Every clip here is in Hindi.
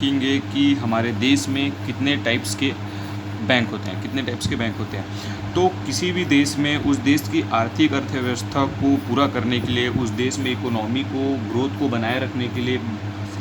देखेंगे कि हमारे देश में कितने टाइप्स के बैंक होते हैं। तो किसी भी देश में उस देश की आर्थिक अर्थव्यवस्था को पूरा करने के लिए, उस देश में इकोनॉमी को, ग्रोथ को बनाए रखने के लिए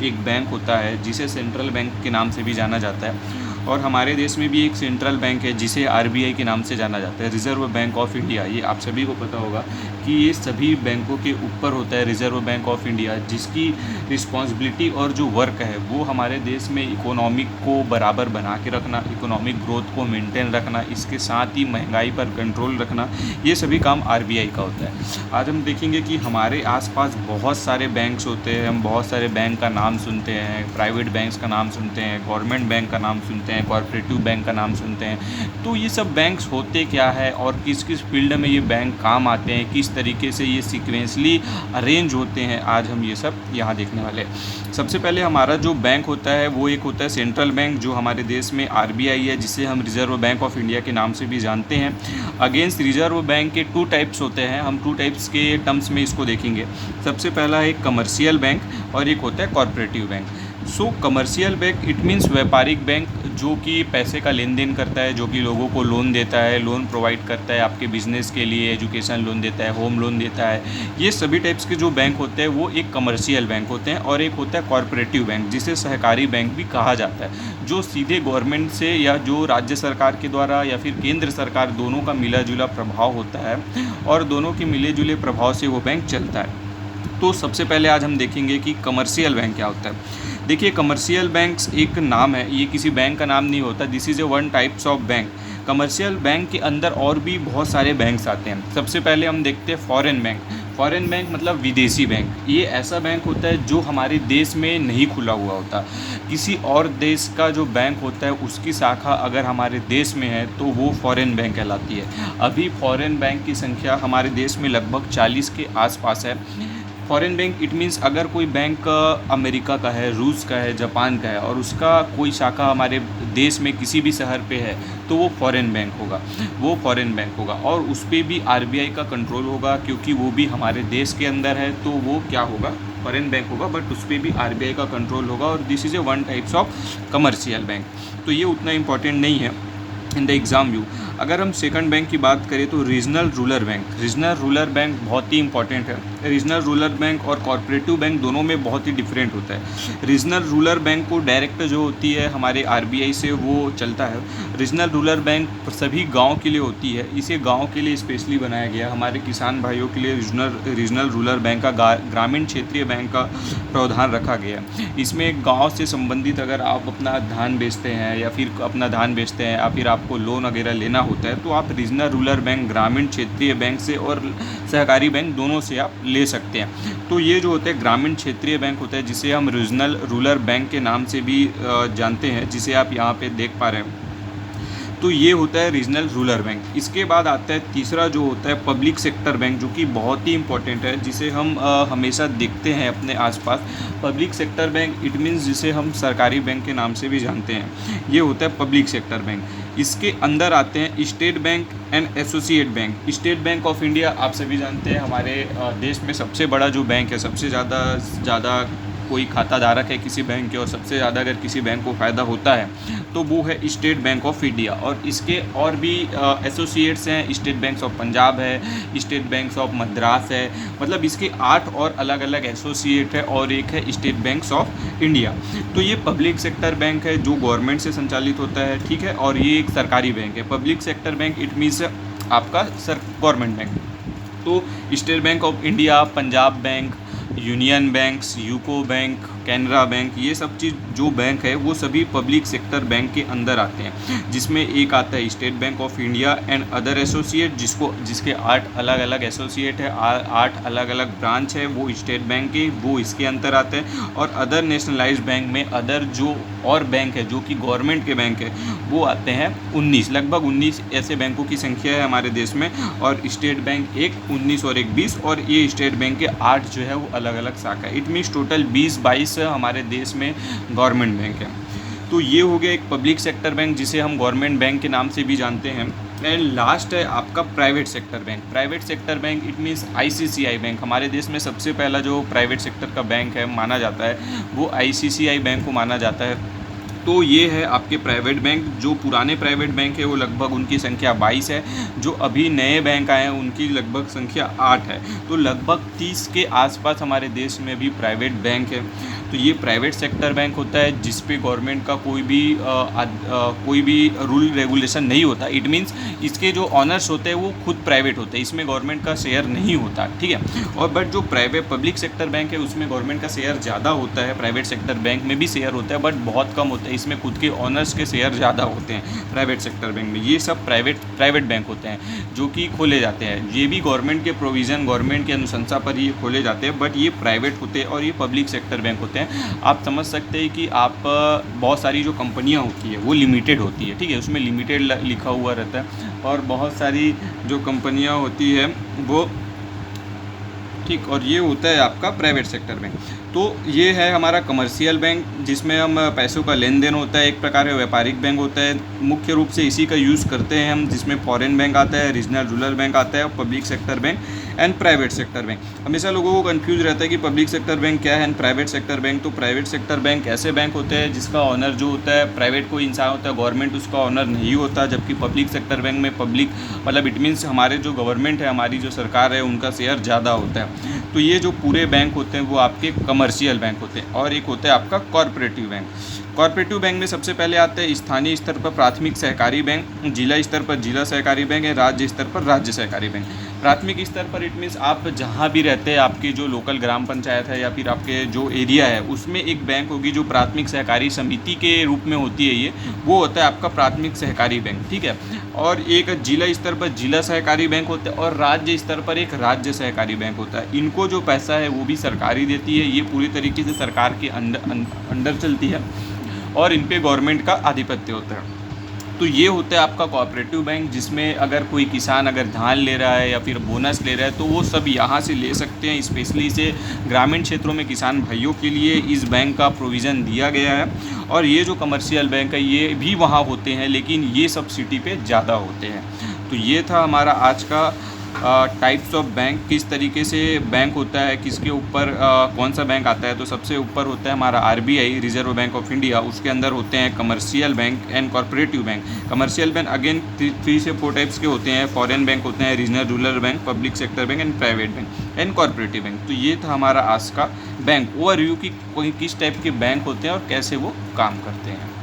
एक बैंक होता है जिसे सेंट्रल बैंक के नाम से भी जाना जाता है। और हमारे देश में भी एक सेंट्रल बैंक है जिसे आरबीआई के नाम से जाना जाता है, रिज़र्व बैंक ऑफ इंडिया। ये आप सभी को पता होगा कि ये सभी बैंकों के ऊपर होता है रिज़र्व बैंक ऑफ इंडिया, जिसकी रिस्पॉन्सिबिलिटी और जो वर्क है वो हमारे देश में इकोनॉमिक को बराबर बना के रखना, इकोनॉमिक ग्रोथ को मेंटेन रखना, इसके साथ ही महंगाई पर कंट्रोल रखना, ये सभी काम आरबीआई का होता है। आज हम देखेंगे कि हमारे आसपास बहुत सारे बैंक्स होते हैं, हम बहुत सारे बैंक का नाम सुनते हैं, प्राइवेट बैंक्स का नाम सुनते हैं, गवर्नमेंट बैंक का नाम सुनते हैं, कॉर्पोरेटिव बैंक का नाम सुनते हैं। तो ये सब बैंक्स होते क्या है और किस किस फील्ड में ये बैंक काम आते हैं, किस तरीके से ये सीक्वेंसली अरेंज होते हैं, आज हम ये सब यहाँ देखने वाले हैं। सबसे पहले हमारा जो बैंक होता है वो एक होता है सेंट्रल बैंक, जो हमारे देश में आरबीआई है, जिसे हम रिज़र्व बैंक ऑफ इंडिया के नाम से भी जानते हैं। अगेंस्ट रिज़र्व बैंक के 2 टाइप्स होते हैं, हम 2 टाइप्स के टर्म्स में इसको देखेंगे। सबसे पहला है कमर्शियल बैंक और एक होता है corporative bank. So commercial bank it means व्यापारिक बैंक, जो कि पैसे का लेन देन करता है, जो कि लोगों को लोन देता है, लोन प्रोवाइड करता है आपके बिजनेस के लिए, एजुकेशन लोन देता है, होम लोन देता है। ये सभी टाइप्स के जो बैंक होते हैं वो एक कमर्शियल बैंक होते हैं। और एक होता है कॉर्पोरेटिव बैंक, जिसे सहकारी बैंक भी कहा जाता है, जो सीधे गवर्नमेंट से या जो राज्य सरकार के द्वारा या फिर केंद्र सरकार, दोनों का मिला जुला प्रभाव होता है और दोनों के मिले जुले प्रभाव से वो बैंक चलता है। तो सबसे पहले आज हम देखेंगे कि कमर्शियल बैंक क्या होता है। देखिए, कमर्शियल बैंक्स एक नाम है, ये किसी बैंक का नाम नहीं होता। This is a one types of bank. Commercial bank के अंदर और भी बहुत सारे बैंक्स आते हैं। सबसे पहले हम देखते हैं फॉरेन बैंक। फॉरेन बैंक मतलब विदेशी बैंक। ये ऐसा बैंक होता है जो हमारे देश में नहीं खुला हुआ होता। किसी और देश का जो बैंक होता है उसकी शाखा अगर हमारे देश में है तो वो फॉरेन बैंक कहलाती है। अभी फॉरेन बैंक की संख्या हमारे देश में लगभग 40 के आसपास है। फॉरेन बैंक इट मीन्स अगर कोई बैंक अमेरिका का है, रूस का है, जापान का है और उसका कोई शाखा हमारे देश में किसी भी शहर पे है तो वो फॉरेन बैंक होगा। और उस पर भी आरबीआई का कंट्रोल होगा, क्योंकि वो भी हमारे देश के अंदर है, तो वो क्या होगा, फॉरेन बैंक होगा, बट उस पर भी आरबीआई का कंट्रोल होगा। और this is a one types of commercial bank. तो ये उतना इम्पॉर्टेंट नहीं है इन द एग्ज़ाम व्यू। अगर हम सेकंड बैंक की बात करें तो रीजनल रूरल बैंक बहुत ही इंपॉर्टेंट है। रीजनल रूरल बैंक और कॉर्पोरेटिव बैंक दोनों में बहुत ही डिफरेंट होता है। रीजनल रूरल बैंक को डायरेक्ट जो होती है हमारे आरबीआई से वो चलता है। रीजनल रूरल बैंक सभी गांव के लिए होती है, इसे गांव के लिए स्पेशली बनाया गया। हमारे किसान भाइयों के लिए रीजनल रूरल बैंक का ग्रामीण क्षेत्रीय बैंक का प्रावधान रखा गया। इसमें गाँव से संबंधित अगर आप अपना धान बेचते हैं या फिर आपको लोन वगैरह लेना होता है तो आप रीजनल रूरल बैंक, ग्रामीण क्षेत्रीय बैंक से और सहकारी बैंक दोनों से आप ले सकते हैं। तो ये जो होता है ग्रामीण क्षेत्रीय बैंक होता है, जिसे हम रीजनल रूरल बैंक के नाम से भी जानते हैं, जिसे आप यहाँ पे देख पा रहे हैं। तो ये होता है रीजनल रूरल बैंक। इसके बाद आता है तीसरा जो होता है पब्लिक सेक्टर बैंक, जो कि बहुत ही इंपॉर्टेंट है, जिसे हम हमेशा देखते हैं अपने आसपास। Public sector bank it means जिसे हम सरकारी बैंक के नाम से भी जानते हैं, ये होता है पब्लिक सेक्टर बैंक। इसके अंदर आते हैं state bank and associate bank. State bank of India आप सभी जानते हैं, हमारे देश में सबसे बड़ा जो बैंक है, सबसे ज़्यादा कोई खाता धारक है किसी बैंक के और सबसे ज़्यादा अगर किसी बैंक को फ़ायदा होता है तो वो है स्टेट बैंक ऑफ इंडिया। और इसके और भी एसोसिएट्स हैं, स्टेट बैंक ऑफ पंजाब है, स्टेट बैंक ऑफ मद्रास है, मतलब इसके 8 और अलग अलग एसोसिएट है और एक है स्टेट बैंक ऑफ इंडिया। तो ये पब्लिक सेक्टर बैंक है जो गवर्नमेंट से संचालित होता है, ठीक है। और ये एक सरकारी बैंक है। Public sector bank it means आपका गवर्नमेंट बैंक। तो state bank of India, Punjab bank, union banks, UCO bank, Canara bank, ये सब चीज़ जो बैंक है वो सभी पब्लिक सेक्टर बैंक के अंदर आते हैं। जिसमें एक आता है state bank of India and other associate, जिसके 8 अलग अलग एसोसिएट है, 8 अलग अलग ब्रांच है, वो स्टेट बैंक के वो इसके अंदर आते हैं। और अदर नेशनलाइज्ड बैंक में अदर जो और बैंक है जो कि गवर्नमेंट के बैंक है वो आते हैं 19, लगभग 19 ऐसे बैंकों की संख्या है हमारे देश में। और स्टेट बैंक एक 19 और एक 20, और ये स्टेट बैंक के 8 जो है वो अलग अलग शाखा है। इट मीन्स टोटल 20-22 हमारे देश में गवर्नमेंट बैंक है। तो ये हो गया एक पब्लिक सेक्टर बैंक जिसे हम गवर्नमेंट बैंक के नाम से भी जानते हैं। एंड लास्ट है आपका private sector bank. Private sector bank it means ICCI bank. हमारे देश में सबसे पहला जो प्राइवेट सेक्टर का बैंक है माना जाता है वो आईसीसीआई बैंक को माना जाता है। तो ये है आपके प्राइवेट बैंक। जो पुराने प्राइवेट बैंक है वो लगभग उनकी संख्या 22 है। जो अभी नए बैंक आए हैं उनकी लगभग संख्या 8 है। तो लगभग 30 के आसपास हमारे देश में भी प्राइवेट बैंक है। तो ये प्राइवेट सेक्टर बैंक होता है जिस पे गवर्नमेंट का कोई भी रूल रेगुलेशन नहीं होता। इट मीन्स इसके जो ऑनर्स होते हैं वो खुद प्राइवेट होते हैं, इसमें गवर्नमेंट का शेयर नहीं होता, ठीक है। और बट जो प्राइवेट पब्लिक सेक्टर बैंक है उसमें गवर्नमेंट का शेयर ज़्यादा होता है। प्राइवेट सेक्टर बैंक में भी शेयर होता है बट बहुत कम होता है, इसमें खुद के ऑनर्स के शेयर ज़्यादा होते हैं प्राइवेट सेक्टर बैंक में। ये सब प्राइवेट बैंक होते हैं जो कि खोले जाते हैं। ये भी गवर्नमेंट के प्रोविज़न, गवर्नमेंट की अनुशंसा पर ये खोले जाते हैं, बट ये प्राइवेट होते हैं और ये पब्लिक सेक्टर बैंक होते हैं। आप समझ सकते हैं कि आप बहुत सारी जो कंपनियां होती है वो लिमिटेड होती है, ठीक है, उसमें लिमिटेड लिखा हुआ रहता है। और बहुत सारी जो कंपनियां होती है वो, ठीक, और ये होता है आपका प्राइवेट सेक्टर बैंक। तो ये है हमारा कमर्शियल बैंक जिसमें हम पैसों का लेन देन होता है। एक प्रकार का व्यापारिक बैंक होता है, मुख्य रूप से इसी का यूज़ करते हैं हम, जिसमें फॉरेन बैंक आता है, रीजनल रूरल बैंक आता है, public sector bank and private sector bank. हमेशा लोगों को कंफ्यूज रहता है कि पब्लिक सेक्टर बैंक क्या है एंड प्राइवेट सेक्टर बैंक। तो प्राइवेट सेक्टर बैंक ऐसे बैंक होते हैं जिसका ऑनर जो होता है प्राइवेट कोई इंसान होता है, गवर्नमेंट उसका ऑनर नहीं होता। जबकि पब्लिक सेक्टर बैंक में पब्लिक मतलब इट मीन्स हमारे जो गवर्नमेंट है, हमारी जो सरकार है, उनका शेयर ज़्यादा होता है। तो ये जो पूरे बैंक होते हैं वो आपके कमर्शियल बैंक होते हैं। और एक होता है आपका कॉर्पोरेटिव बैंक। कॉर्पोरेटिव बैंक में सबसे पहले आते हैं स्थानीय स्तर पर प्राथमिक सहकारी बैंक, जिला स्तर पर जिला सहकारी बैंक है, राज्य स्तर पर राज्य सहकारी बैंक। प्राथमिक स्तर पर इट मीन्स आप जहाँ भी रहते हैं, आपकी जो लोकल ग्राम पंचायत है या फिर आपके जो एरिया है उसमें एक बैंक होगी जो प्राथमिक सहकारी समिति के रूप में होती है, ये वो होता है आपका प्राथमिक सहकारी बैंक, ठीक है। और एक जिला स्तर पर जिला सहकारी बैंक होता है और राज्य स्तर पर एक राज्य सहकारी बैंक होता है। इनको जो पैसा है वो भी सरकारी देती है, ये पूरी तरीके से सरकार के अंडर चलती है और इन पे गवर्नमेंट का आधिपत्य होता है। तो ये होता है आपका कोऑपरेटिव बैंक, जिसमें अगर कोई किसान अगर धान ले रहा है या फिर बोनस ले रहा है तो वो सब यहाँ से ले सकते हैं। स्पेशली से ग्रामीण क्षेत्रों में किसान भाइयों के लिए इस बैंक का प्रोविज़न दिया गया है। और ये जो कमर्शियल बैंक है ये भी वहाँ होते हैं, लेकिन ये सब सिटी पे ज़्यादा होते हैं। तो ये था हमारा आज का टाइप्स ऑफ बैंक, किस तरीके से बैंक होता है, किसके ऊपर कौन सा बैंक आता है। तो सबसे ऊपर होता है हमारा RBI, reserve bank of India. उसके अंदर होते हैं commercial bank and corporative bank. Commercial bank again 3 से 4 टाइप्स के होते हैं। फॉरेन बैंक होते हैं, regional rural bank, public sector bank and private bank and corporative bank. तो ये था हमारा आज का बैंक ओवरव्यू कि किस टाइप के बैंक होते हैं और कैसे वो काम करते हैं।